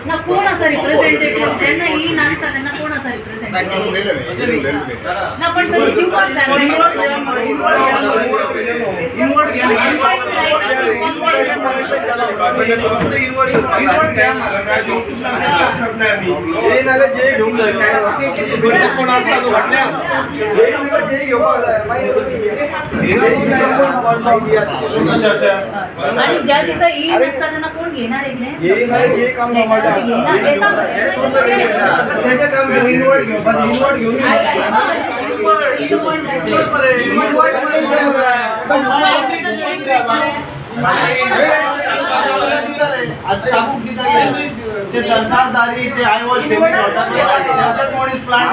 ना कोण असा रिप्रेझेंटेटिव्ह त्यांना ही नसता त्यांना कोण असा रिप्रेझेंटेटिव्ह ना पण तरी दिवपाक जाय आणि ज्या दिवसा ई नसता त्यांना कोण घेणार आहे जे काम सरकारदारी ते आयवॉश त्यांच्यात मॉनिस प्लांट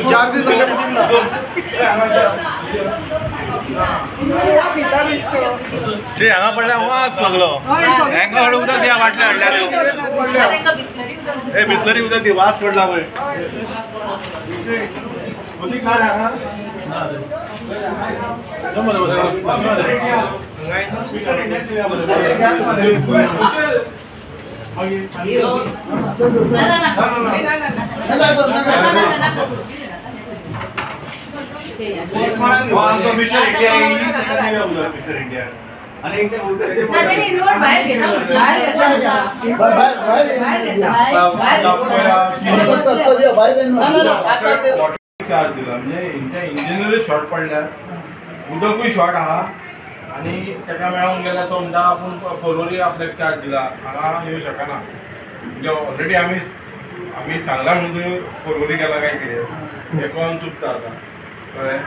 चार दिवस हांगा पडल्या वास सगळो हांगा उदक द्या वाटल्या हाडल्या बिस्लरी उदक दी वास पडला पळय उदक खा हांगा चार्ज दिला म्हणजे इंजिनूय शॉर्ट पडल्या उदकूय शॉर्ट आहा आणि ताका मेळून गेल्या तो म्हणटा आपूण फोरवरी आपल्याक चार्ज दिला हांगा येवं शकना म्हणजे ऑलरेडी आमी सांगला म्हणून फोरवरी गेला काय कितें हें कळून चुकता आतां कळ्ळें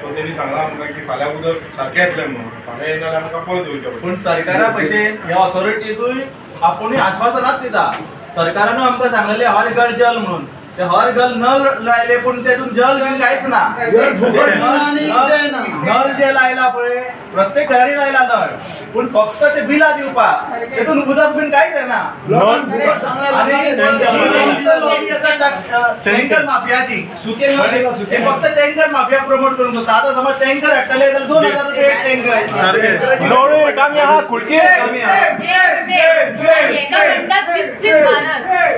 सो तेणी सांगला आमकां की फाल्यां उदक सारकें येतलें म्हणून फाल्यां येना जाल्यार आमकां परत येवचें पडटलें. पूण सरकारा भशेन ह्या ऑथॉरिटीजूय आपुणूय आश्वासनात दिता. सरकारानूय आमकां सांगलेलें हर घर जल म्हणून ते हर घर नल लायले पूण तेतून जल बीन कांयच ना. नल जे लायला पळय प्रत्येक घरांनी लायला नळ पूण फक्त ते बिलां दिवपाक तेतून उदक बीन कांयच येना. टँकर माफियाची हे फक्त टँकर माफिया प्रमोट करून सोदता. आतां समज टँकर हाडटले जाल्यार 2000 रुपया एक टँकर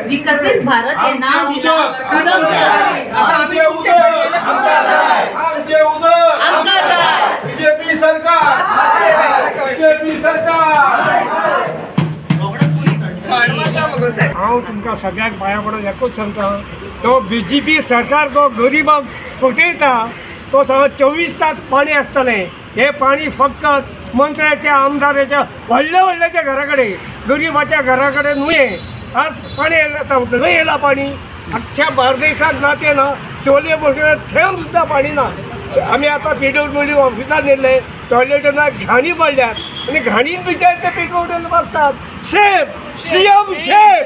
विकसित भारत हे नाव दिलं बीजेपी सरकार हांव तुमकां सगळ्यांक पांया पडून एकूच सांगता तो बीजेपी सरकार जो गरिबांक फटयता तो सगळो 24 तास पाणी आसतलें. हे पाणी फक्त मंत्र्याच्या आमदाराच्या व्हडल्या घरा कडेन गरिबाच्या घरा कडेन न्हय. आज पाणी नाही येयला पाणी अख्ख्या बार्देशात ना ते ना चोले बोटे थेंब सुद्धा पाणी ना. आम्ही आता PWD ऑफिसात नेले टॉयलेटांना घाणी पडल्यात आणि घाणीत बिचार ते PWD बसतात. Chef CM chef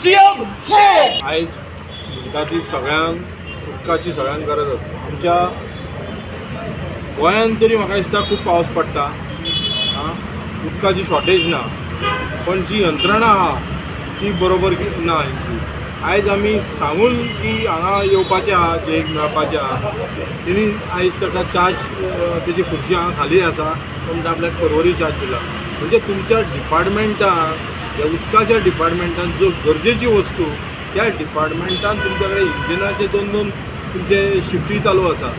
CM chef आयज उदकाची सगळ्यांक गरज आसा. आमच्या गोंयांत तरी म्हाका दिसता खूब पावस पडटा उदकाची शॉर्टेज ना पण जी यंत्रणा आहा ती बरोबर ना. आयज आमी सांगून की हांगा येवपाचें आहा जे मेळपाचें आहा तेणी आयज ताका चार्ज तेजी खुर्ची हांगा खाली आसा पूण आपल्याक परवरी चार्ज दिला. म्हणजे तुमच्या डिपार्टमेंटान ह्या उदकाच्या डिपार्टमेंटान जो गरजेची वस्तू त्या डिपार्टमेंटान तुमच्या कडेन इंजिनाचे 2-2 तुमचे शिफ्टी चालू आसा.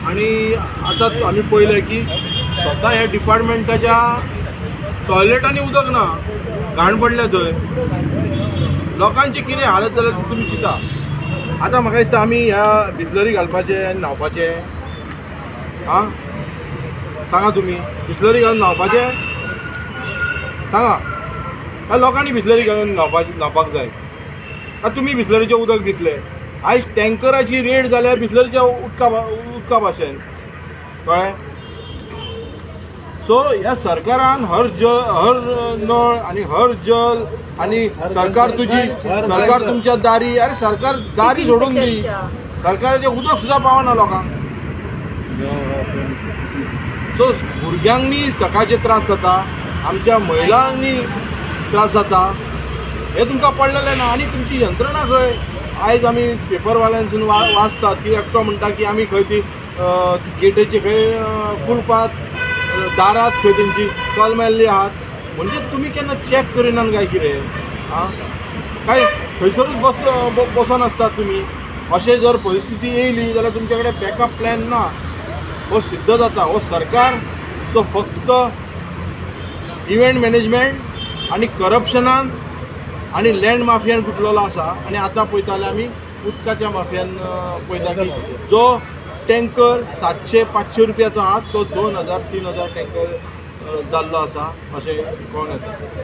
आणि आतां आमी पळयलें की स्वता ह्या डिपार्टमेंटाच्या टॉयलेटांनी उदक ना घाण पडल्या थंय लोकांची कितें हालत जाल्यार तुमी चिंता. आतां म्हाका दिसता आमी ह्या बिस्लरी घालपाचें न्हांवपाचें सांगा तुमी बिस्लरी घालून न्हांवपाचें सांगा ह्या लोकांनी बिस्लरी घालून न्हांवपाक जाय. आतां तुमी बिस्लरीचें उदक दितले आयज टँकराची रेट जाल्यार बिस्लरीच्या उदका भाशेन कळ्ळें. सो ह्या सरकारान हर नळ आनी हर जल आणि सरकार तुमच्या दारी, अरे सरकार दारी सोडून दी, सरकाराचे उदक सुद्धा पावना लोकांक. सो भुरग्यांनी सकाळचे त्रास जाता, आमच्या महिलांनी त्रास जाता, हे तुमकां पडलेलें ना. आनी तुमची यंत्रणा खंय? आयज आमी पेपरवाल्यांसून वाचतात की एकटो म्हणटा की आमी खंय ती गेटीची खंय कुलपात, दारात खंय तेंची कल मेल्ली आहात. म्हणजे तुमी केन्ना चॅक करिनात काय कितें? काय थंयसरूच बसून आसतात तुमी? अशें जर परिस्थिती येयली जाल्यार तुमचे कडेन बॅकअप प्लॅन ना. हो सिद्ध जाता हो सरकार तो फक्त इव्हेंट मॅनेजमेंट आणि करप्शनान आणि लँड माफियान गुंतलेलो आसा. आनी आतां पळयता जाल्यार आमी उदकाच्या माफियान पळयता की जो टँकर 700-500 रुपयाचो आहा तो 2000-3000 टँकर जाल्लो आसा अशें कळून येता.